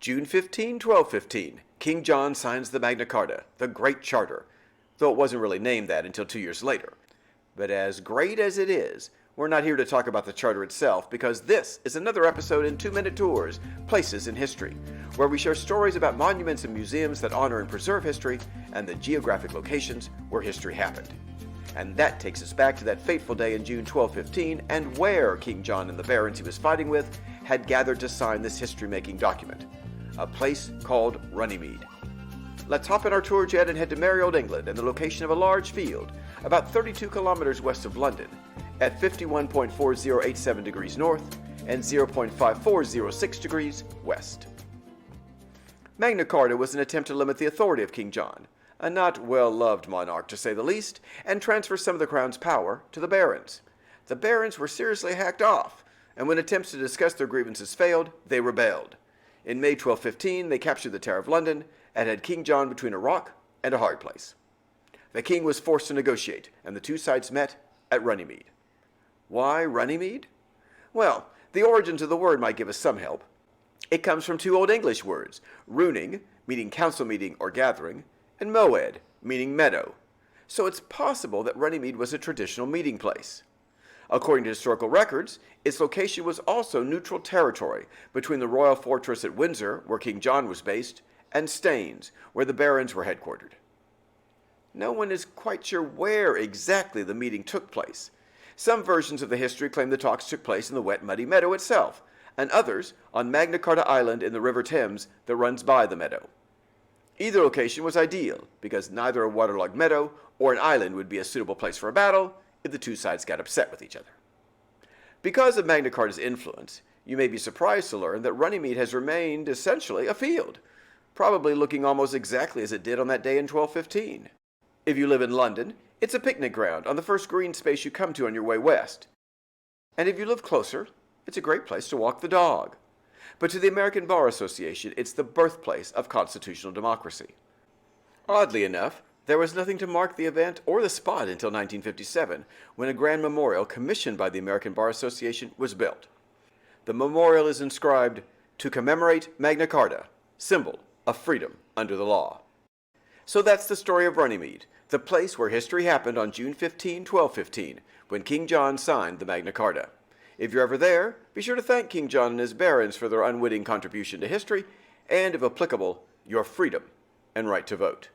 June 1215, King John signs the Magna Carta, the Great Charter, though it wasn't really named that until 2 years later. But as great as it is, we're not here to talk about the charter itself, because this is another episode in 2-Minute Tours, Places in History, where we share stories about monuments and museums that honor and preserve history, and the geographic locations where history happened. And that takes us back to that fateful day in June 1215, and where King John and the barons he was fighting with had gathered to sign this history-making document, a place called Runnymede. Let's hop in our tour jet and head to merry old England and the location of a large field, about 32 kilometers west of London, at 51.4087 degrees north and 0.5406 degrees west. Magna Carta was an attempt to limit the authority of King John, a not well-loved monarch to say the least, and transfer some of the crown's power to the barons. The barons were seriously hacked off, and when attempts to discuss their grievances failed, they rebelled. In May 1215, they captured the Tower of London and had King John between a rock and a hard place. The king was forced to negotiate, and the two sides met at Runnymede. Why Runnymede? Well, the origins of the word might give us some help. It comes from two Old English words, runing, meaning council meeting or gathering, and moed, meaning meadow. So it's possible that Runnymede was a traditional meeting place. According to historical records, its location was also neutral territory between the royal fortress at Windsor, where King John was based, and Staines, where the barons were headquartered. No one is quite sure where exactly the meeting took place. Some versions of the history claim the talks took place in the wet, muddy meadow itself, and others on Magna Carta Island in the River Thames that runs by the meadow. Either location was ideal, because neither a waterlogged meadow or an island would be a suitable place for a battle if the two sides got upset with each other. Because of Magna Carta's influence, you may be surprised to learn that Runnymede has remained essentially a field, probably looking almost exactly as it did on that day in 1215. If you live in London, it's a picnic ground on the first green space you come to on your way west. And if you live closer, it's a great place to walk the dog. But to the American Bar Association, it's the birthplace of constitutional democracy. Oddly enough, there was nothing to mark the event or the spot until 1957, when a grand memorial commissioned by the American Bar Association was built. The memorial is inscribed, "To commemorate Magna Carta, symbol of freedom under the law." So that's the story of Runnymede, the place where history happened on June 15, 1215, when King John signed the Magna Carta. If you're ever there, be sure to thank King John and his barons for their unwitting contribution to history, and if applicable, your freedom and right to vote.